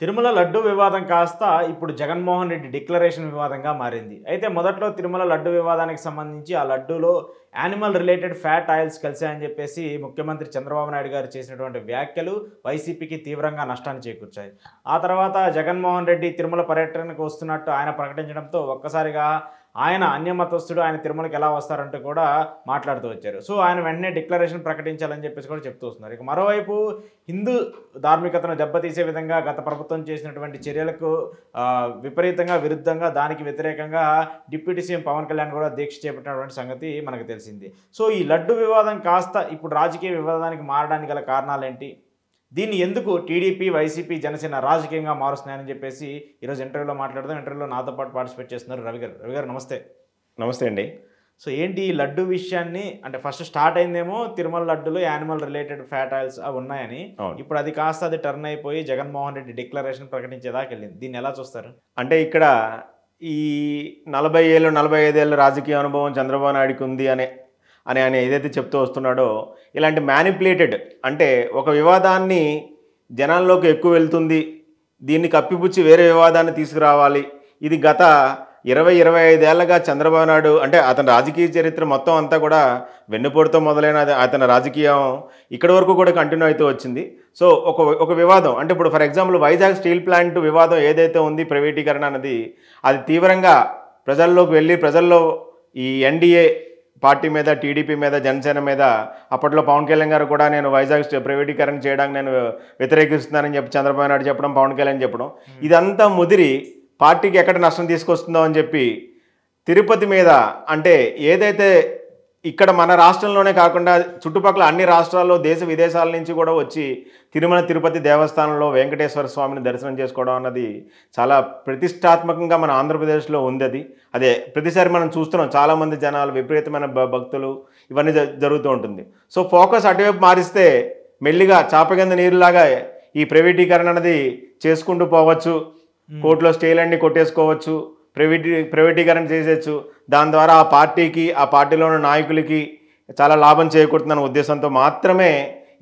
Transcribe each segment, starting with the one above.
తిరుమల లడ్డు వివాదం కాస్త ఇప్పుడు జగన్మోహన్ రెడ్డి డిక్లరేషన్ వివాదంగా మారింది. అయితే మొదట్లో తిరుమల లడ్డు వివాదానికి సంబంధించి ఆ లడ్డూలో యానిమల్ రిలేటెడ్ ఫ్యాట్ ఆయిల్స్ కలిసాయని చెప్పేసి ముఖ్యమంత్రి చంద్రబాబు నాయుడు గారు చేసినటువంటి వ్యాఖ్యలు వైసీపీకి తీవ్రంగా నష్టాన్ని చేకూర్చాయి. ఆ తర్వాత జగన్మోహన్ రెడ్డి తిరుమల పర్యటనకు వస్తున్నట్టు ఆయన ప్రకటించడంతో ఒక్కసారిగా ఆయన అన్యమతస్థుడు, ఆయన తిరుమలకి ఎలా వస్తారంటూ కూడా మాట్లాడుతూ వచ్చారు. సో ఆయన వెంటనే డిక్లరేషన్ ప్రకటించాలని చెప్పేసి కూడా చెప్తూ వస్తున్నారు. ఇక మరోవైపు హిందూ ధార్మికతను దెబ్బతీసే విధంగా గత ప్రభుత్వం చేసినటువంటి చర్యలకు విపరీతంగా విరుద్ధంగా దానికి వ్యతిరేకంగా డిప్యూటీ సీఎం పవన్ కళ్యాణ్ కూడా దీక్ష చేపట్టినటువంటి సంగతి మనకు తెలిసింది. సో ఈ లడ్డు వివాదం కాస్త ఇప్పుడు రాజకీయ వివాదానికి మారడానికి గల కారణాలేంటి? దీన్ని ఎందుకు టీడీపీ, వైసీపీ, జనసేన రాజకీయంగా మారుస్తున్నాయని చెప్పేసి ఈరోజు ఇంటర్వ్యూలో మాట్లాడదాం. ఇంటర్వ్యూలో నాతో పాటు పార్టిసిపేట్ చేస్తున్నారు రవి గారు. రవి గారు నమస్తే. నమస్తే అండి. సో ఏంటి ఈ లడ్డు విషయాన్ని, అంటే ఫస్ట్ స్టార్ట్ అయిందేమో తిరుమల లడ్డులో యానిమల్ రిలేటెడ్ ఫ్యాట్ ఆయిల్స్ అవి ఉన్నాయని, ఇప్పుడు అది కాస్త అది టర్న్ అయిపోయి జగన్మోహన్ రెడ్డి డిక్లరేషన్ ప్రకటించేదాకా వెళ్ళింది. దీన్ని ఎలా చూస్తారు? అంటే ఇక్కడ ఈ 40 ఏళ్ళు 45 ఏళ్ళ రాజకీయ అనుభవం చంద్రబాబు నాయుడుకి ఉంది అని ఆయన ఏదైతే చెప్తూ వస్తున్నాడో, ఇలాంటి మ్యానిపులేటెడ్, అంటే ఒక వివాదాన్ని జనాల్లోకి ఎక్కువ వెళ్తుంది, దీన్ని కప్పిపుచ్చి వేరే వివాదాన్ని తీసుకురావాలి, ఇది గత 20-25 ఏళ్ళగా చంద్రబాబు నాయుడు, అంటే అతని రాజకీయ చరిత్ర మొత్తం అంతా కూడా వెన్నుపోటుతో మొదలైన అతని రాజకీయం ఇక్కడి వరకు కూడా కంటిన్యూ అవుతూ వచ్చింది. సో ఒక వివాదం, అంటే ఇప్పుడు for example Vizag steel plant వివాదం ఏదైతే ఉంది, ప్రైవేటీకరణ అన్నది, అది తీవ్రంగా ప్రజల్లోకి వెళ్ళి ప్రజల్లో ఈ ఎన్డీఏ పార్టీ మీద, టీడీపీ మీద, జనసేన మీద అప్పట్లో పవన్ కళ్యాణ్ గారు కూడా నేను వైజాగ్ ప్రైవేటీకరణ చేయడానికి నేను వ్యతిరేకిస్తున్నానని చెప్పి చంద్రబాబు నాయుడు చెప్పడం, పవన్ కళ్యాణ్ చెప్పడం, ఇదంతా ముదిరి పార్టీకి ఎక్కడ నష్టం తీసుకొస్తుందో అని చెప్పి తిరుపతి మీద, అంటే ఏదైతే ఇక్కడ మన రాష్ట్రంలోనే కాకుండా చుట్టుపక్కల అన్ని రాష్ట్రాల్లో దేశ విదేశాల నుంచి కూడా వచ్చి తిరుమల తిరుపతి దేవస్థానంలో వెంకటేశ్వర స్వామిని దర్శనం చేసుకోవడం అన్నది చాలా ప్రతిష్టాత్మకంగా మన ఆంధ్రప్రదేశ్లో ఉంది. అదే ప్రతిసారి మనం చూస్తున్నాం, చాలామంది జనాలు, విపరీతమైన భక్తులు, ఇవన్నీ జరుగుతూ ఉంటుంది. సో ఫోకస్ అటువైపు మారిస్తే మెల్లిగా చాపకింద నీరులాగా ఈ ప్రైవేటీకరణ అనేది చేసుకుంటూ పోవచ్చు, కోర్టులో స్టేలన్నీ కొట్టేసుకోవచ్చు, ప్రైవేటీకరణ చేసేయచ్చు. దాని ద్వారా ఆ పార్టీకి, ఆ పార్టీలో ఉన్న నాయకులకి చాలా లాభం చేకూరుతుందన్న ఉద్దేశంతో మాత్రమే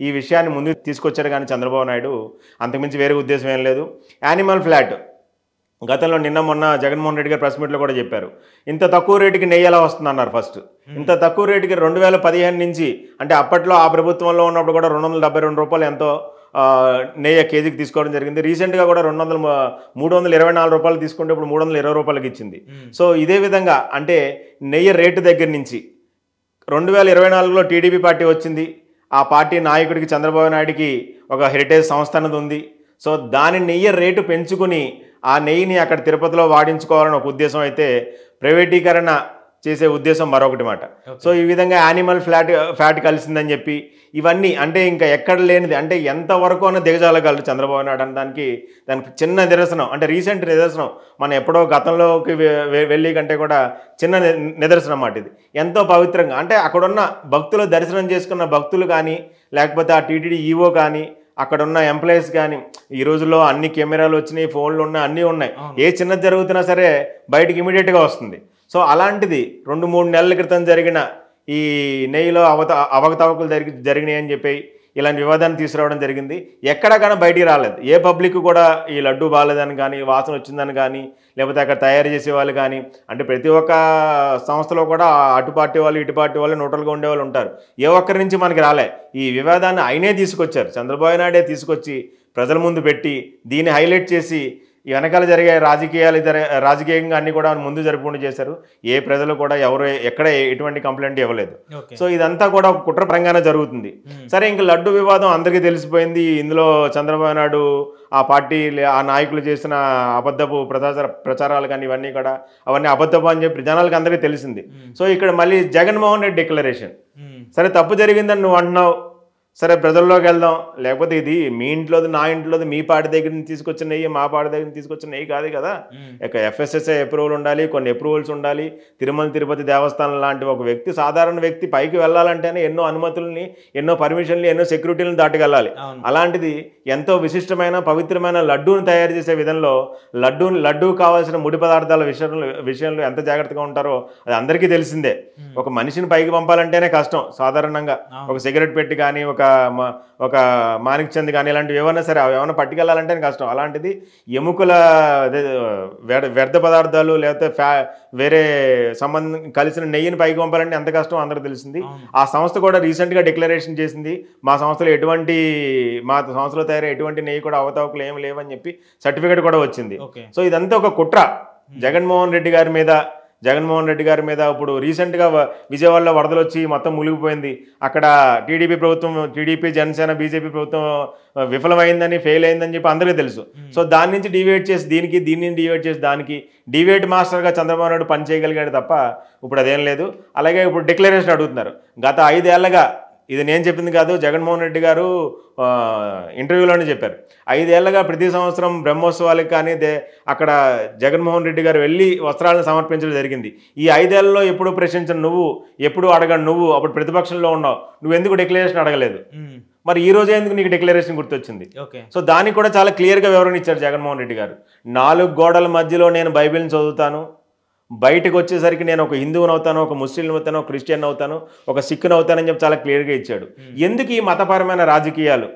ఈ విషయాన్ని ముందుకు తీసుకొచ్చారు. కానీ చంద్రబాబు నాయుడు అంతకుమించి వేరే ఉద్దేశం ఏం లేదు. యానిమల్ ఫ్లాట్ గతంలో నిన్న మొన్న జగన్మోహన్ రెడ్డి గారు ప్రెస్ మీట్లో కూడా చెప్పారు, ఇంత తక్కువ రేటుకి నెయ్యి ఎలా వస్తుందన్నారు. ఫస్ట్ ఇంత తక్కువ రేటుకి 2015 నుంచి, అంటే అప్పట్లో ఆ ప్రభుత్వంలో ఉన్నప్పుడు కూడా 272 రూపాయలు ఎంతో నెయ్యి కేజీకి తీసుకోవడం జరిగింది. రీసెంట్గా కూడా 324 రూపాయలు తీసుకుంటే ఇప్పుడు 320 రూపాయలకి ఇచ్చింది. సో ఇదే విధంగా, అంటే నెయ్యి రేటు దగ్గర నుంచి 2024లో టీడీపీ పార్టీ వచ్చింది. ఆ పార్టీ నాయకుడికి చంద్రబాబు నాయుడికి ఒక హెరిటేజ్ సంస్థ అన్నది ఉంది. సో దాని నెయ్యి రేటు పెంచుకుని ఆ నెయ్యిని అక్కడ తిరుపతిలో వాడించుకోవాలని ఒక ఉద్దేశం అయితే, ప్రైవేటీకరణ చేసే ఉద్దేశం మరొకటి మాట. సో ఈ విధంగా యానిమల్ ఫ్యాట్ కలిసిందని చెప్పి ఇవన్నీ, అంటే ఇంకా ఎక్కడ లేనిది, అంటే ఎంతవరకు అన్న దిగజాలగలరు చంద్రబాబు నాయుడు దానికి చిన్న నిదర్శనం, అంటే రీసెంట్ నిదర్శనం. మనం ఎప్పుడో గతంలోకి వెళ్ళి కంటే కూడా చిన్న నిదర్శనం అన్నమాట ఇది. ఎంతో పవిత్రంగా, అంటే అక్కడున్న భక్తులు, దర్శనం చేసుకున్న భక్తులు కానీ, లేకపోతే ఆ టీటీడీ ఈవో కానీ, అక్కడ ఉన్న ఎంప్లాయీస్ కానీ, ఈ రోజుల్లో అన్ని కెమెరాలు వచ్చినాయి, ఫోన్లు ఉన్నాయి, అన్నీ ఉన్నాయి. ఏ చిన్నది జరుగుతున్నా సరే బయటకు ఇమీడియట్గా వస్తుంది. సో అలాంటిది 2-3 నెలల క్రితం జరిగిన ఈ నెయ్యిలో అవకతవకలు జరిగినాయి అని చెప్పి ఇలాంటి వివాదాన్ని తీసుకురావడం జరిగింది. ఎక్కడకైనా బయటికి రాలేదు. ఏ పబ్లిక్ కూడా ఈ లడ్డు బాగాలేదని కానీ, వాసన వచ్చిందని కానీ, లేకపోతే అక్కడ తయారు చేసే వాళ్ళు కానీ, అంటే ప్రతి ఒక్క సంస్థలో కూడా అటు పార్టీ వాళ్ళు, ఇటు పార్టీ వాళ్ళు, న్యూట్రల్గా ఉండేవాళ్ళు ఉంటారు. ఏ ఒక్కరి నుంచి మనకి రాలే. ఈ వివాదాన్ని ఆయనే తీసుకొచ్చారు, చంద్రబాబు నాయుడే తీసుకొచ్చి ప్రజల ముందు పెట్టి దీన్ని హైలైట్ చేసి ఈ వెనకాల జరిగే రాజకీయంగా అన్ని కూడా ముందు జరుపుకుంటూ చేశారు. ఏ ప్రజలు కూడా ఎవరు ఎక్కడ ఎటువంటి కంప్లైంట్ ఇవ్వలేదు. సో ఇదంతా కూడా కుట్రపరంగానే జరుగుతుంది. సరే, ఇంక లడ్డు వివాదం అందరికీ తెలిసిపోయింది. ఇందులో చంద్రబాబు నాయుడు, ఆ పార్టీ, ఆ నాయకులు చేసిన అబద్ధపు ప్రచారాలు కానీ ఇవన్నీ కూడా అవన్నీ అబద్ధపు అని చెప్పి జనాలకు అందరికీ తెలిసింది. సో ఇక్కడ మళ్ళీ జగన్మోహన్ రెడ్డి డిక్లరేషన్, సరే తప్పు జరిగిందని నువ్వు అంటున్నావు, సరే ప్రజల్లోకి వెళ్దాం, లేకపోతే ఇది మీ ఇంట్లోది, నా ఇంట్లోది, మీ పార్టీ దగ్గర నుంచి తీసుకొచ్చిన నెయ్యి, మా పార్టీ దగ్గర నుంచి తీసుకొచ్చిన నెయ్యి కాదు కదా. ఇక FSSAI అప్రూవల్ ఉండాలి, కొన్ని అప్రూవల్స్ ఉండాలి. తిరుమల తిరుపతి దేవస్థానం లాంటి ఒక వ్యక్తి, సాధారణ వ్యక్తి పైకి వెళ్ళాలంటేనే ఎన్నో అనుమతుల్ని, ఎన్నో పర్మిషన్లు, ఎన్నో సెక్యూరిటీలను దాటగలాలి. అలాంటిది ఎంతో విశిష్టమైన, పవిత్రమైన లడ్డూని తయారు చేసే విధంలో లడ్డూ కావాల్సిన ముడి పదార్థాల విషయంలో ఎంత జాగ్రత్తగా ఉంటారో అది అందరికీ తెలిసిందే. ఒక మనిషిని పైకి పంపాలంటేనే కష్టం సాధారణంగా. ఒక సిగరెట్ పెట్టి కానీ, ఒక ఒక మాణిక్ చంద్ కానీ ఇలాంటివి ఏమైనా సరే అవి ఏమైనా పట్టుకెళ్ళాలంటే కష్టం. అలాంటిది ఎముకల వ్యర్థ పదార్థాలు లేకపోతే వేరే సంబంధం కలిసిన నెయ్యిని పైకి పంపాలంటే ఎంత కష్టం అందరూ తెలిసింది. ఆ సంస్థ కూడా రీసెంట్గా డిక్లరేషన్ చేసింది, మా సంస్థలో తయారై ఎటువంటి నెయ్యి కూడా అవతవకలు ఏమి లేవని చెప్పి సర్టిఫికేట్ కూడా వచ్చింది. సో ఇదంతా ఒక కుట్ర జగన్మోహన్ రెడ్డి గారి మీద. ఇప్పుడు రీసెంట్గా విజయవాడలో వరదలు వచ్చి మొత్తం మునిగిపోయింది. అక్కడ టీడీపీ జనసేన బీజేపీ ప్రభుత్వం విఫలమైందని ఫెయిల్ అయిందని చెప్పి అందరికీ తెలుసు. సో దాని నుంచి డివేట్ చేసి దీన్ని డివేట్ చేసి దానికి డివేట్ మాస్టర్గా చంద్రబాబు నాయుడు పని చేయగలిగాడు తప్ప ఇప్పుడు అదేం లేదు. అలాగే ఇప్పుడు డిక్లరేషన్ అడుగుతున్నారు. గత 5 ఏళ్లుగా, ఇది నేను చెప్పింది కాదు, జగన్మోహన్ రెడ్డి గారు ఇంటర్వ్యూలోనే చెప్పారు, 5 ఏళ్లుగా ప్రతి సంవత్సరం బ్రహ్మోత్సవాలకు కానీ అక్కడ జగన్మోహన్ రెడ్డి గారు వెళ్ళి వస్త్రాలను సమర్పించడం జరిగింది. ఈ 5 ఏళ్లలో ఎప్పుడు ప్రశ్నించను నువ్వు, ఎప్పుడు అడగను నువ్వు, అప్పుడు ప్రతిపక్షంలో ఉన్నావు, నువ్వెందుకు డిక్లరేషన్ అడగలేదు? మరి ఈ రోజే ఎందుకు నీకు డిక్లరేషన్ గుర్తొచ్చింది? సో దానికి కూడా చాలా క్లియర్గా వివరణ ఇచ్చారు జగన్మోహన్ రెడ్డి గారు. 4 గోడల మధ్యలో నేను బైబిల్ని చదువుతాను, బయటకు వచ్చేసరికి నేను ఒక హిందువుని అవుతాను, ఒక ముస్లిం అవుతాను, ఒక క్రిస్టియన్ అవుతాను, ఒక సిక్కుని అవుతానని చెప్పి చాలా క్లియర్గా ఇచ్చాడు. ఎందుకు ఈ మతపరమైన రాజకీయాలు?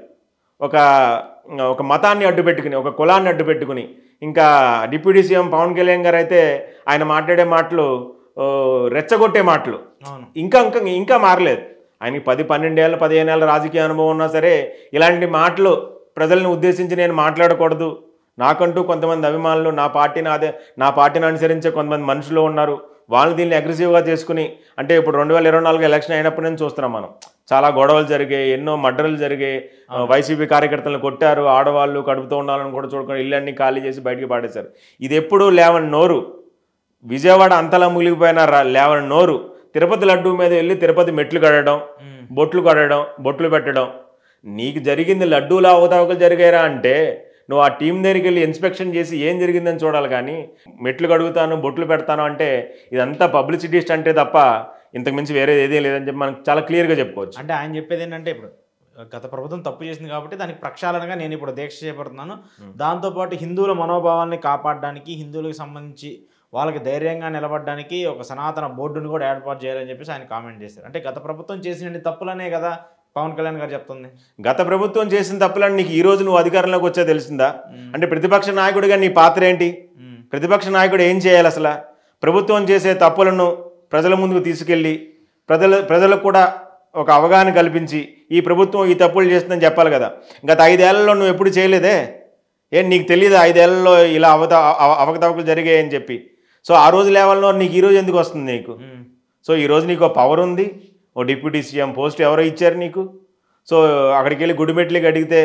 ఒక మతాన్ని అడ్డుపెట్టుకుని, ఒక కులాన్ని అడ్డుపెట్టుకుని, ఇంకా డిప్యూటీ సీఎం పవన్ కళ్యాణ్ గారు అయితే ఆయన మాట్లాడే మాటలు రెచ్చగొట్టే మాటలు ఇంకా మారలేదు. ఆయనకి 10-12 ఏళ్ళ 15 ఏళ్ళ రాజకీయ అనుభవం ఉన్నా సరే ఇలాంటి మాటలు ప్రజలను ఉద్దేశించి నేను మాట్లాడకూడదు, నాకంటూ కొంతమంది అభిమానులు, నా పార్టీని అనుసరించే కొంతమంది మనుషులు ఉన్నారు, వాళ్ళు దీన్ని అగ్రెసివ్గా చేసుకుని, అంటే ఇప్పుడు 2024 ఎలక్షన్ అయినప్పటి నుంచి చూస్తున్నాం మనం, చాలా గొడవలు జరిగాయి, ఎన్నో మర్డర్లు జరిగాయి, వైసీపీ కార్యకర్తలను కొట్టారు, ఆడవాళ్ళు కడుపుతో ఉండాలని కూడా చూడకుండా ఇళ్ళన్నీ ఖాళీ చేసి బయటికి పాడేశారు. ఇది ఎప్పుడు లేవని నోరు, విజయవాడ అంతలా మునిగిపోయిన లేవని నోరు, తిరుపతి లడ్డూ మీద వెళ్ళి తిరుపతి మెట్లు కడడం, బొట్లు పెట్టడం. నీకు జరిగింది లడ్డూలా అవతవకలు జరిగారా అంటే నువ్వు ఆ టీం దగ్గరికి వెళ్ళి ఇన్స్పెక్షన్ చేసి ఏం జరిగిందని చూడాలి. కానీ మెట్లు కడుగుతాను, బొట్లు పెడతాను అంటే ఇదంతా పబ్లిసిటీ స్టంటే తప్ప ఇంతకు మించి వేరే ఏదీ లేదని చెప్పి మనం చాలా క్లియర్గా చెప్పుకోవచ్చు. అంటే ఆయన చెప్పేది ఏంటంటే, ఇప్పుడు గత ప్రభుత్వం తప్పు చేసింది కాబట్టి దానికి ప్రక్షాళనగా నేను ఇప్పుడు దీక్ష చేపడుతున్నాను, దాంతోపాటు హిందువుల మనోభావాల్ని కాపాడడానికి, హిందువులకు సంబంధించి వాళ్ళకి ధైర్యంగా నిలబడడానికి ఒక సనాతన బోర్డును కూడా ఏర్పాటు చేయాలని చెప్పేసి ఆయన కామెంట్ చేశారు. అంటే గత ప్రభుత్వం చేసిన తప్పులనే కదా పవన్ కళ్యాణ్ గారు చెప్తుంది. గత ప్రభుత్వం చేసిన తప్పులని నీకు ఈ రోజు నువ్వు అధికారంలోకి వచ్చా తెలిసిందా? అంటే ప్రతిపక్ష నాయకుడిగా నీ పాత్ర ఏంటి? ప్రతిపక్ష నాయకుడు ఏం చేయాలి? అసలు ప్రభుత్వం చేసే తప్పులను ప్రజల ముందుకు తీసుకెళ్ళి ప్రజలకు కూడా ఒక అవగాహన కల్పించి ఈ ప్రభుత్వం ఈ తప్పులు చేస్తుందని చెప్పాలి కదా. గత 5 ఏళ్లలో నువ్వు ఎప్పుడు చేయలేదే? నీకు తెలియదు 5 ఏళ్లలో ఇలా అవకతవకలు జరిగాయని చెప్పి? సో ఆ రోజు లెవెల్లో నీకు ఈరోజు ఎందుకు వస్తుంది నీకు? సో ఈరోజు నీకు పవర్ ఉంది, ఓ డిప్యూటీ సీఎం పోస్ట్ ఎవరో ఇచ్చారు నీకు. సో అక్కడికి వెళ్ళి గుడిమెట్లకి అడిగితే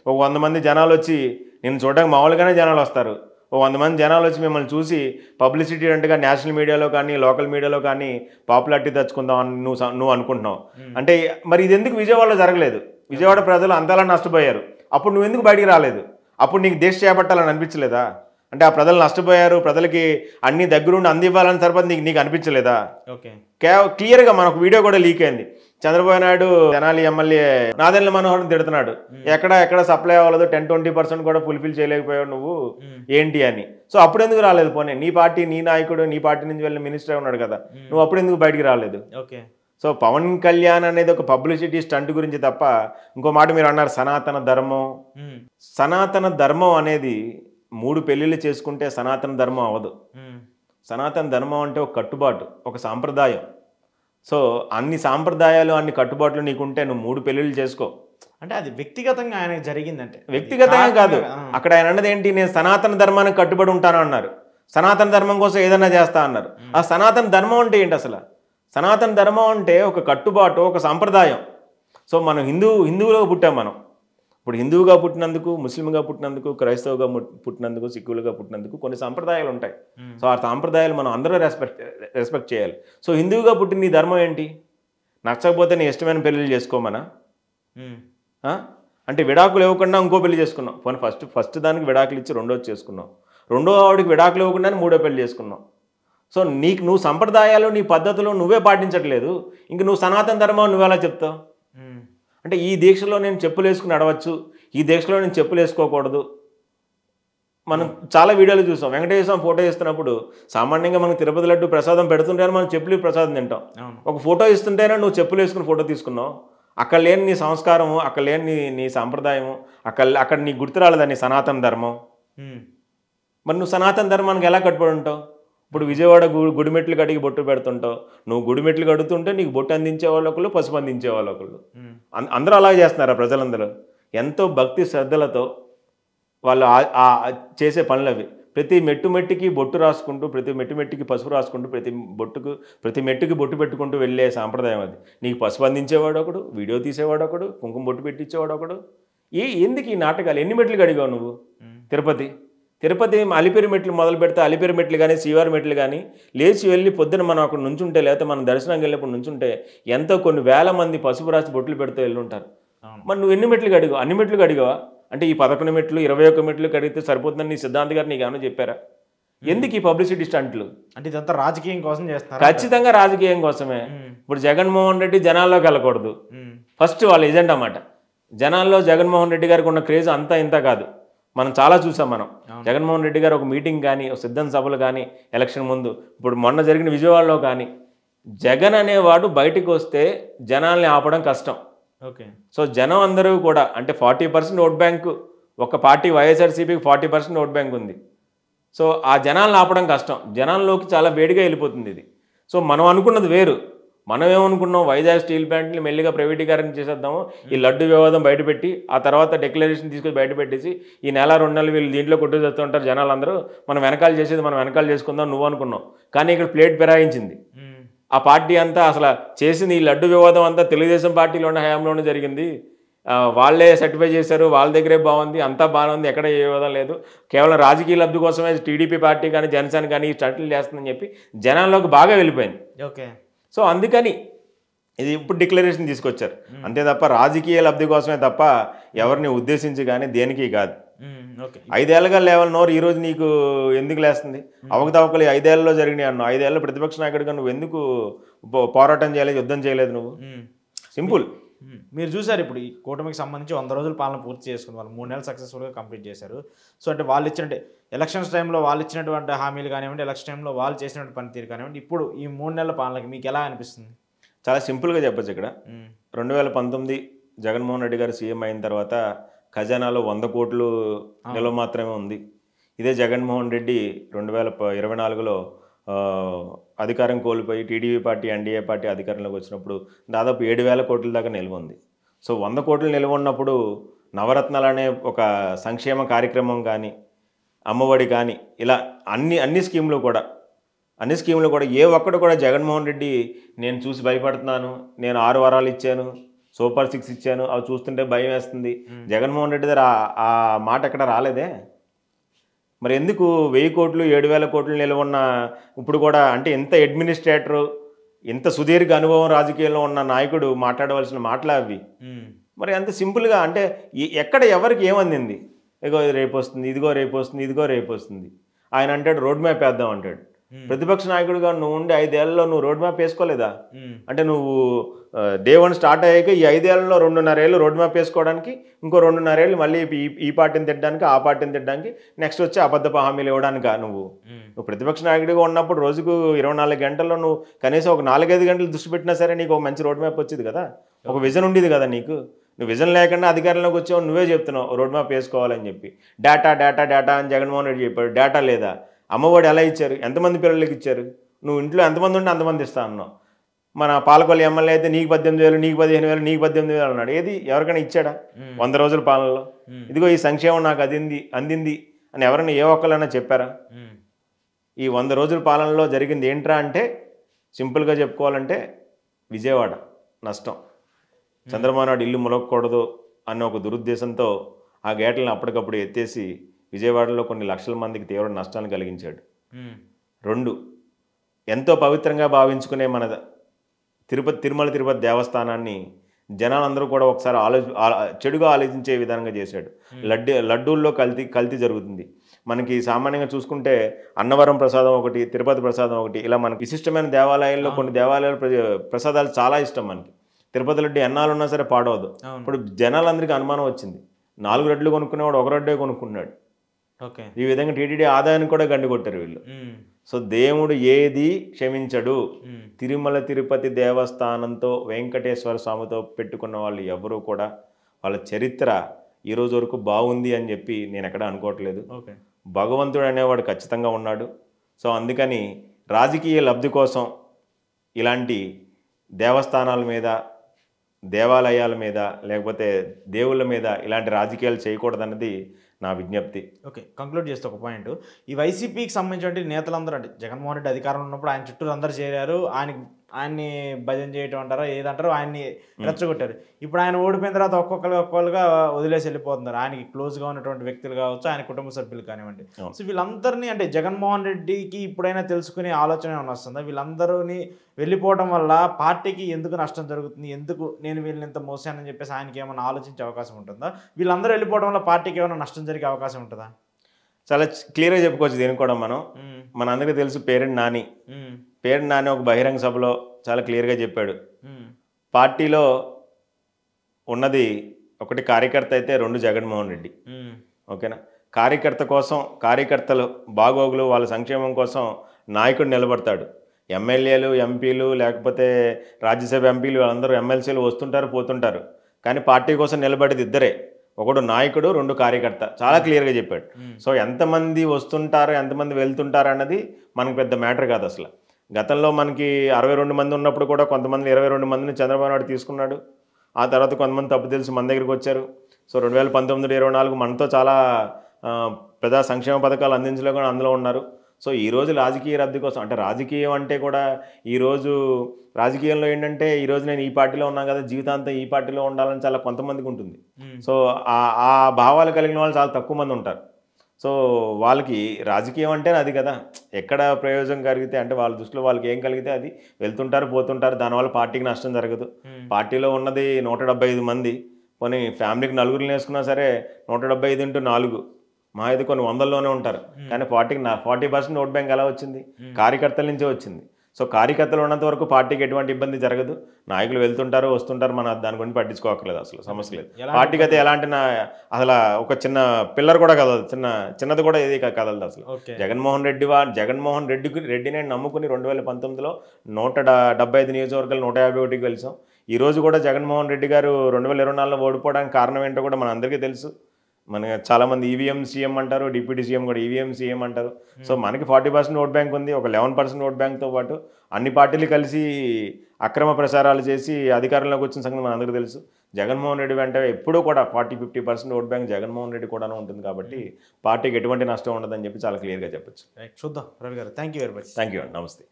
ఒక 100 మంది జనాలు వచ్చి నేను చూడడానికి మామూలుగానే జనాలు వస్తారు, ఓ 100 మంది జనాలు వచ్చి మిమ్మల్ని చూసి పబ్లిసిటీ అంటేగా నేషనల్ మీడియాలో కానీ లోకల్ మీడియాలో కానీ పాపులారిటీ తెచ్చుకుందాం అని నువ్వు అనుకుంటున్నావు. అంటే మరి ఇది ఎందుకు విజయవాడలో జరగలేదు? విజయవాడ ప్రజలు అంతలా నష్టపోయారు, అప్పుడు నువ్వు ఎందుకు బయటికి రాలేదు? అప్పుడు నీకు దీక్ష చేపట్టాలని అనిపించలేదా? అంటే ఆ ప్రజలు నష్టపోయారు, ప్రజలకి అన్ని దగ్గరుండి అందివ్వాలని సరిపడి నీకు అనిపించలేదా? క్లియర్గా మనకు వీడియో కూడా లీక్ అయింది. చంద్రబాబు నాయుడు తెనాలి ఎమ్మెల్యే నాదెండ్ల మనోహర్ని తిడుతున్నాడు, ఎక్కడ సప్లై అవ్వలేదు, 10-20% కూడా ఫుల్ఫిల్ చేయలేకపోయావు నువ్వు ఏంటి అని. సో అప్పుడు ఎందుకు రాలేదు? పోనీ నీ పార్టీ, నీ నాయకుడు, నీ పార్టీ నుంచి వెళ్ళిన మినిస్టర్ ఉన్నాడు కదా, నువ్వు అప్పుడు ఎందుకు బయటికి రాలేదు? సో పవన్ కళ్యాణ్ అనేది ఒక పబ్లిసిటీ స్టంట్ గురించి తప్ప ఇంకో మాట మీరు అన్నారు సనాతన ధర్మం. సనాతన ధర్మం అనేది 3 పెళ్ళిళ్ళు చేసుకుంటే సనాతన ధర్మం అవ్వదు. సనాతన ధర్మం అంటే ఒక కట్టుబాటు, ఒక సాంప్రదాయం. సో అన్ని సాంప్రదాయాలు, అన్ని కట్టుబాట్లు నీకుంటే నువ్వు 3 పెళ్ళిళ్ళు చేసుకో. అంటే అది వ్యక్తిగతంగా ఆయనకు జరిగిందంటే వ్యక్తిగతంగా కాదు. అక్కడ ఆయన అన్నది ఏంటి? నేను సనాతన ధర్మానికి కట్టుబడి ఉంటాను అన్నారు. సనాతన ధర్మం కోసం ఏదైనా చేస్తా అన్నారు. ఆ సనాతన ధర్మం అంటే ఏంటి అసలు? సనాతన ధర్మం అంటే ఒక కట్టుబాటు, ఒక సాంప్రదాయం. సో మనం హిందువులో పుట్టాం. మనం ఇప్పుడు హిందువుగా పుట్టినందుకు, ముస్లింగా పుట్టినందుకు, క్రైస్తవుగా పుట్టినందుకు, సిక్కులుగా పుట్టినందుకు కొన్ని సాంప్రదాయాలు ఉంటాయి. సో ఆ సాంప్రదాయాలు మనం అందరూ రెస్పెక్ట్ చేయాలి. సో హిందువుగా పుట్టిన నీ ధర్మం ఏంటి? నచ్చకపోతే నీ ఇష్టమైన పెళ్ళిళ్ళు చేసుకోమనా? అంటే విడాకులు ఇవ్వకుండా ఇంకో పెళ్లి చేసుకున్నావు. పోనీ ఫస్ట్ దానికి విడాకులు ఇచ్చి రెండోది చేసుకున్నావు, రెండో ఆవిడికి విడాకులు ఇవ్వకుండానే 3వ పెళ్లి చేసుకున్నావు. సో నువ్వు సంప్రదాయాలు, నీ పద్ధతులు నువ్వే పాటించట్లేదు, ఇంక నువ్వు సనాతన ధర్మం నువ్వెలా చెప్తావు? అంటే ఈ దీక్షలో నేను చెప్పులు వేసుకుని నడవచ్చు, ఈ దీక్షలో నేను చెప్పులు వేసుకోకూడదు. మనం చాలా వీడియోలు చూసాం. వెంకటేశ్వర స్వామి ఫోటో ఇస్తున్నప్పుడు సామాన్యంగా మనకు తిరుపతి లడ్డు ప్రసాదం పెడుతుంటేనే మనం చెప్పులు ప్రసాదం తింటాం. ఒక ఫోటో ఇస్తుంటేనే నువ్వు చెప్పులు వేసుకుని ఫోటో తీసుకున్నావు. అక్కడ లేని నీ సంస్కారము, అక్కడ లేని నీ సాంప్రదాయము, అక్కడ నీ గుర్తురాలేదా నీ సనాతన ధర్మం. మరి నువ్వు సనాతన ధర్మానికి ఎలా కట్టుబడి ఉంటావు? ఇప్పుడు విజయవాడ గుడిమెట్లు కడిగి బొట్టు పెడుతుంటావు. నువ్వు గుడిమెట్లు కడుతుంటే నీకు బొట్టు అందించే వాళ్ళు ఒకళ్ళు, పసుపు అందించే వాళ్ళు ఒకళ్ళు. అందరూ అలాగే చేస్తున్నారా? ప్రజలందరూ ఎంతో భక్తి శ్రద్ధలతో వాళ్ళు చేసే పనులు అవి. ప్రతి మెట్టుకి బొట్టు రాసుకుంటూ, ప్రతి మెట్టుకి పసుపు రాసుకుంటూ, ప్రతి మెట్టుకి బొట్టు పెట్టుకుంటూ వెళ్ళే సాంప్రదాయం అది. నీకు పసుపు అందించేవాడు ఒకడు, వీడియో తీసేవాడు ఒకడు, కుంకుమ బొట్టు పెట్టించేవాడు ఒకడు. ఎందుకు ఈ నాటకాలు? ఎన్ని మెట్లు కడిగావు నువ్వు? తిరుపతి అలిపిరి మెట్లు మొదలు పెడితే అలిపిరి మెట్లు కానీ, శ్రీవారి మెట్లు కానీ లేచి వెళ్ళి పొద్దున మనం అక్కడ నుంచుంటే, లేకపోతే మనం దర్శనానికి వెళ్ళినప్పుడు నుంచుంటే ఎంతో కొన్ని వేల మంది పసుపు రాసి బొట్లు పెడుతూ వెళ్ళుంటారు. మరి నువ్వు ఎన్ని మెట్లు కడిగావు? అన్ని మెట్లు కడిగావా? అంటే ఈ 11 మెట్లు 21 మెట్లు కడిగితే సరిపోతుందని నీ సిద్ధాంత్ గారు నీకు ఏమైనా చెప్పారా? ఎందుకు ఈ పబ్లిసిటీ స్టంట్లు? అంటే ఇదంతా రాజకీయం కోసం చేస్తారు. ఖచ్చితంగా రాజకీయం కోసమే. ఇప్పుడు జగన్మోహన్ రెడ్డి జనాల్లోకి వెళ్ళకూడదు, ఫస్ట్ వాళ్ళ ఎజెండా అన్నమాట. జనాల్లో జగన్మోహన్ రెడ్డి గారికి ఉన్న క్రేజ్ అంతా ఇంత కాదు. మనం చాలా చూసాం. జగన్మోహన్ రెడ్డి గారు ఒక మీటింగ్ కానీ, ఒక సిద్ధం సభలు కానీ, ఎలక్షన్ ముందు, ఇప్పుడు మొన్న జరిగిన విజయవాడలో కానీ, జగన్ అనేవాడు బయటకు వస్తే జనాల్ని ఆపడం కష్టం. ఓకే. సో జనం అందరూ కూడా, అంటే 40% ఓట్ బ్యాంకు, ఒక పార్టీ వైఎస్ఆర్సీపీకి 40% ఓట్ బ్యాంక్ ఉంది. సో ఆ జనాలను ఆపడం కష్టం. జనాల్లోకి చాలా వేడిగా వెళ్ళిపోతుంది ఇది. సో మనం అనుకున్నది వేరు. మనం ఏమనుకున్నాం? వైజాగ్ స్టీల్ ప్లాంట్ని మెల్లిగా ప్రైవేటీకరణ చేసేద్దాము, ఈ లడ్డు వివాదం బయటపెట్టి, ఆ తర్వాత డిక్లరేషన్ తీసుకొని బయటపెట్టేసి ఈ నెల 2 నెలలు వీళ్ళు దీంట్లో కొట్టు చేస్తూ ఉంటారు జనాలందరూ, మనం వెనకాల చేసేది మనం వెనకాల చేసుకుందాం నువ్వు అనుకున్నావు. కానీ ఇక్కడ ప్లేట్ పెరాయించింది. ఆ పార్టీ అంతా అసలు చేసింది, ఈ లడ్డు వివాదం అంతా తెలుగుదేశం పార్టీలో ఉన్న హయాంలోనే జరిగింది. వాళ్ళే సర్టిఫై చేశారు, వాళ్ళ దగ్గరే బాగుంది, అంతా బాగానే ఉంది, ఎక్కడ ఏ వివాదం లేదు, కేవలం రాజకీయ లబ్ధి కోసమే టీడీపీ పార్టీ కానీ జనసేన కానీ ఈ స్టంట్లు చేస్తుందని చెప్పి జనాల్లోకి బాగా వెళ్ళిపోయింది. ఓకే. సో అందుకని ఇది ఇప్పుడు డిక్లరేషన్ తీసుకొచ్చారు అంతే తప్ప రాజకీయ లబ్ధి కోసమే తప్ప ఎవరిని ఉద్దేశించి కానీ దేనికి కాదు. 5 ఏళ్ళగా లేవాలి నోరు, ఈరోజు నీకు ఎందుకు లేస్తుంది? అవకతవకలు 5 ఏళ్లలో జరిగినాయి అన్నావు. 5 ఏళ్ళలో ప్రతిపక్ష నాయకుడిగా నువ్వు ఎందుకు పోరాటం చేయలేదు, యుద్ధం చేయలేదు? నువ్వు సింపుల్. మీరు చూసారు ఇప్పుడు ఈ కూటమికి సంబంధించి 100 రోజుల పాలన పూర్తి చేసుకుని వాళ్ళు 3 నెలలు సక్సెస్ఫుల్గా కంప్లీట్ చేశారు. సో అంటే వాళ్ళు ఇచ్చినట్టు ఎలక్షన్స్ టైంలో వాళ్ళు ఇచ్చినటువంటి హామీలు కానివ్వండి, ఎలక్షన్ టైంలో వాళ్ళు చేసినటువంటి పనితీరు కానివ్వండి, ఇప్పుడు ఈ 3 నెలల పాలనకి మీకు ఎలా అనిపిస్తుంది? చాలా సింపుల్గా చెప్పచ్చు. ఇక్కడ 2019 జగన్మోహన్ రెడ్డి గారు సీఎం అయిన తర్వాత ఖజానాలో 100 కోట్లు నిల్వ మాత్రమే ఉంది. ఇదే జగన్మోహన్ రెడ్డి 2024లో అధికారం కోల్పోయి టీడీపీ పార్టీ, ఎన్డీఏ పార్టీ అధికారంలోకి వచ్చినప్పుడు దాదాపు 7,000 కోట్ల దాకా నిల్వ ఉంది. సో 100 కోట్లు నిల్వ ఉన్నప్పుడు నవరత్నాలు అనే ఒక సంక్షేమ కార్యక్రమం కానీ, అమ్మఒడి కానీ, ఇలా అన్ని స్కీములు కూడా ఏ ఒక్కడు కూడా జగన్మోహన్ రెడ్డి నేను చూసి భయపడుతున్నాను, నేను 6 వారాలు ఇచ్చాను, సూపర్ 6 ఇచ్చాను, అవి చూస్తుంటే భయం వేస్తుంది, జగన్మోహన్ రెడ్డి దగ్గర ఆ మాట ఎక్కడ రాలేదే. మరి ఎందుకు 1000 కోట్లు 7,000 కోట్లు నిలవన్న ఇప్పుడు కూడా, అంటే ఎంత అడ్మినిస్ట్రేటరు, ఎంత సుదీర్ఘ అనుభవం రాజకీయాల్లో ఉన్న నాయకుడు మాట్లాడవలసిన మాటలు అవి. మరి అంత సింపుల్గా అంటే ఎక్కడ ఎవరికి ఏమందింది? ఇదిగో రేపు వస్తుంది, ఇదిగో రేపు వస్తుంది, ఇదిగో రేపు వస్తుంది. ఆయన అంటాడు రోడ్ మ్యాప్ వేద్దాం అంటాడు. ప్రతిపక్ష నాయకుడిగా నువ్వు ఉండి 5 ఏళ్లలో నువ్వు రోడ్ మ్యాప్ వేసుకోలేదా? అంటే నువ్వు డే 1 స్టార్ట్ అయ్యాక ఈ 5 ఏళ్లలో 2.5 ఏళ్ళు రోడ్ మ్యాప్ వేసుకోవడానికి, ఇంకో 2.5 ఏళ్ళు మళ్ళీ ఈ పార్టీని తిట్టడానికి, ఆ పార్టీని తిట్టడానికి, నెక్స్ట్ వచ్చి అబద్ధపు హామీలు ఇవ్వడానికా? నువ్వు ప్రతిపక్ష నాయకుడిగా ఉన్నప్పుడు రోజుకు 24 గంటల్లో నువ్వు కనీసం ఒక 4-5 గంటలు దృష్టి పెట్టినా సరే నీకు ఒక మంచి రోడ్ మ్యాప్ వచ్చేది కదా, ఒక విజన్ ఉండేది కదా నీకు. నువ్వు విజన్ లేకుండా అధికారంలోకి వచ్చావు, నువ్వే చెప్తున్నావు రోడ్ మ్యాప్ వేసుకోవాలని చెప్పి. డేటా అని జగన్మోహన్ రెడ్డి చెప్పాడు. డేటా లేదా? అమ్మఒడి ఎలా ఇచ్చారు? ఎంతమంది పిల్లలకి ఇచ్చారు? నువ్వు ఇంట్లో ఎంతమంది ఉంటే అంతమంది ఇస్తా అన్నావు. మన పాలకొల్లు ఎమ్మెల్యే అయితే నీకు 18,000, నీకు 15,000, నీకు 18,000 అన్నాడు. ఏది ఎవరికైనా ఇచ్చాడా 100 రోజుల పాలనలో? ఇదిగో ఈ సంక్షేమం నాకు అందింది అని ఎవరైనా ఏ ఒక్కరైనా చెప్పారా? ఈ 100 రోజుల పాలనలో జరిగింది ఏంట్రా అంటే సింపుల్గా చెప్పుకోవాలంటే విజయవాడ నష్టం. చంద్రబాబు నాయుడు ఇల్లు ములగకూడదు అన్న ఒక దురుద్దేశంతో ఆ గేట్లను అప్పటికప్పుడు ఎత్తేసి విజయవాడలో కొన్ని లక్షల మందికి తీవ్ర నష్టాన్ని కలిగించాడు. 2, ఎంతో పవిత్రంగా భావించుకునే మన తిరుమల తిరుపతి దేవస్థానాన్ని జనాలందరూ కూడా ఒకసారి చెడుగా ఆలోచించే విధంగా చేశాడు. లడ్డూల్లో కల్తీ జరుగుతుంది. మనకి సామాన్యంగా చూసుకుంటే అన్నవరం ప్రసాదం ఒకటి, తిరుపతి ప్రసాదం ఒకటి, ఇలా మనకి విశిష్టమైన దేవాలయాల్లో కొన్ని దేవాలయాల ప్రసాదాలు చాలా ఇష్టం మనకి. తిరుపతి లడ్డు ఎన్నాళ్ళు ఉన్నా సరే పాడవద్దు. ఇప్పుడు జనాలందరికీ అనుమానం వచ్చింది, 4 లడ్లు కొనుక్కునేవాడు 1 లడ్డే కొనుక్కున్నాడు. ఈ విధంగా టీటీడీ ఆదాయాన్ని కూడా గండి కొట్టారు వీళ్ళు. సో దేవుడు ఏది క్షమించడు. తిరుమల తిరుపతి దేవస్థానంతో వెంకటేశ్వర స్వామితో పెట్టుకున్న వాళ్ళు ఎవరూ కూడా వాళ్ళ చరిత్ర ఈరోజు వరకు బాగుంది అని చెప్పి నేను ఎక్కడ అనుకోవట్లేదు. భగవంతుడు అనేవాడు ఖచ్చితంగా ఉన్నాడు. సో అందుకని రాజకీయ లబ్ధి కోసం ఇలాంటి దేవస్థానాల మీద, దేవాలయాల మీద, లేకపోతే దేవుళ్ళ మీద ఇలాంటి రాజకీయాలు చేయకూడదన్నది నా విజ్ఞప్తి. ఓకే, కంక్లూడ్ చేస్తే ఒక పాయింట్, ఈ వైసీపీకి సంబంధించిన నేతలందరూ అంటే జగన్మోహన్ రెడ్డి అధికారంలో ఉన్నప్పుడు ఆయన చుట్టూ అందరూ చేరారు, ఆయన్ని భజన చేయటం అంటారా ఏదంటారో ఆయన్ని రెచ్చగొట్టారు. ఇప్పుడు ఆయన ఓడిపోయిన తర్వాత ఒక్కొక్కరుగా వదిలేసి వెళ్ళిపోతున్నారు. ఆయనకి క్లోజ్గా ఉన్నటువంటి వ్యక్తులు కావచ్చు, ఆయన కుటుంబ సభ్యులు కానివ్వండి. సో వీళ్ళందరినీ అంటే జగన్మోహన్ రెడ్డికి ఇప్పుడైనా తెలుసుకునే ఆలోచన ఏమైనా వస్తుందా? వీళ్ళందరినీ వెళ్ళిపోవడం వల్ల పార్టీకి ఎందుకు నష్టం జరుగుతుంది, ఎందుకు నేను వీళ్ళని ఇంత మోసానని చెప్పేసి ఆయనకి ఏమైనా ఆలోచించే అవకాశం ఉంటుందా? వీళ్ళందరూ వెళ్ళిపోవడం వల్ల పార్టీకి ఏమైనా నష్టం జరిగే అవకాశం ఉంటుందా? చాలా క్లియర్గా చెప్పుకోవచ్చు దీనికి కూడా. మన అందరికీ తెలుసు పేరెంట్ నాని ఒక బహిరంగ సభలో చాలా క్లియర్గా చెప్పాడు, పార్టీలో ఉన్నది ఒకటి కార్యకర్త అయితే, రెండు జగన్మోహన్ రెడ్డి. ఓకేనా? కార్యకర్త కోసం, కార్యకర్తలు బాగోగులు వాళ్ళ సంక్షేమం కోసం నాయకుడు నిలబడతాడు. ఎమ్మెల్యేలు, ఎంపీలు, లేకపోతే రాజ్యసభ ఎంపీలు వాళ్ళందరూ ఎమ్మెల్సీలు వస్తుంటారు పోతుంటారు, కానీ పార్టీ కోసం నిలబడేది ఇద్దరే, ఒకడు నాయకుడు, రెండు కార్యకర్త. చాలా క్లియర్గా చెప్పాడు. సో ఎంతమంది వస్తుంటారు, ఎంతమంది వెళ్తుంటారు అన్నది మనకు పెద్ద మ్యాటర్ కాదు అసలు. గతంలో మనకి 62 మంది ఉన్నప్పుడు కూడా కొంతమంది 22 మందిని చంద్రబాబు నాయుడు తీసుకున్నాడు. ఆ తర్వాత కొంతమంది తప్పు తెలిసి మన దగ్గరికి వచ్చారు. సో 2019-24 మనతో చాలా ప్రజా సంక్షేమ పథకాలు అందించలే కూడా అందులో ఉన్నారు. సో ఈరోజు రాజకీయ రద్దు కోసం అంటే రాజకీయం అంటే కూడా ఈరోజు రాజకీయంలో ఏంటంటే ఈరోజు నేను ఈ పార్టీలో ఉన్నాను కదా, జీవితాంతం ఈ పార్టీలో ఉండాలని చాలా కొంతమందికి ఉంటుంది. సో ఆ భావాలు కలిగిన వాళ్ళు చాలా తక్కువ మంది ఉంటారు. సో వాళ్ళకి రాజకీయం అంటే అది కదా, ఎక్కడ ప్రయోజనం కలిగితే అంటే వాళ్ళ దృష్టిలో వాళ్ళకి ఏం కలిగితే అది వెళ్తుంటారు పోతుంటారు, దానివల్ల పార్టీకి నష్టం జరగదు. పార్టీలో ఉన్నది 175 మంది, కొన్ని ఫ్యామిలీకి నలుగురిని వేసుకున్నా సరే 175 × 4 మా ఇది కొన్ని వందల్లోనే ఉంటారు. కానీ పార్టీకి 40% ఓట్ బ్యాంక్ ఎలా వచ్చింది? కార్యకర్తల నుంచే వచ్చింది. సో కార్యకర్తలు ఉన్నంత వరకు పార్టీకి ఎటువంటి ఇబ్బంది జరగదు. నాయకులు వెళ్తుంటారు వస్తుంటారు, మన దాని గురించి పట్టించుకోకర్లేదు, అసలు సమస్య లేదు. పార్టీకి అయితే ఎలాంటి అసలు ఒక చిన్న పిల్లర్ కూడా కదలదు, చిన్నది కూడా ఏది కదలదు అసలు. జగన్మోహన్ రెడ్డిని నమ్ముకుని 2019లో 175 నియోజకవర్గాలు 151కి గెలిచాం. ఈ రోజు కూడా జగన్మోహన్ రెడ్డి గారు 2024లో ఓడిపోవడానికి కారణం ఏంటో కూడా మన అందరికీ తెలుసు. మన చాలామంది ఈవీఎం సీఎం అంటారు, డిప్యూటీ సీఎం కూడా ఈవీఎం సీఎం అంటారు. సో మనకి 40% ఓట్ బ్యాంక్ ఉంది, ఒక 11% ఓట్ బ్యాంక్తో పాటు అన్ని పార్టీలు కలిసి అక్రమ ప్రచారాలు చేసి అధికారంలోకి వచ్చిన సంగతి మన అందరికీ తెలుసు. జగన్మోహన్ రెడ్డి వెంట ఎప్పుడూ కూడా 40-50% ఓట్ బ్యాంక్ జగన్మోహన్ రెడ్డి కూడా ఉంటుంది. కాబట్టి పార్టీకి ఎటువంటి నష్టం ఉండదని చెప్పి చాలా క్లియర్గా చెప్పచ్చు. చూద్దాం రవి గారు. Thank you very much. Thank you అండి. నమస్తే.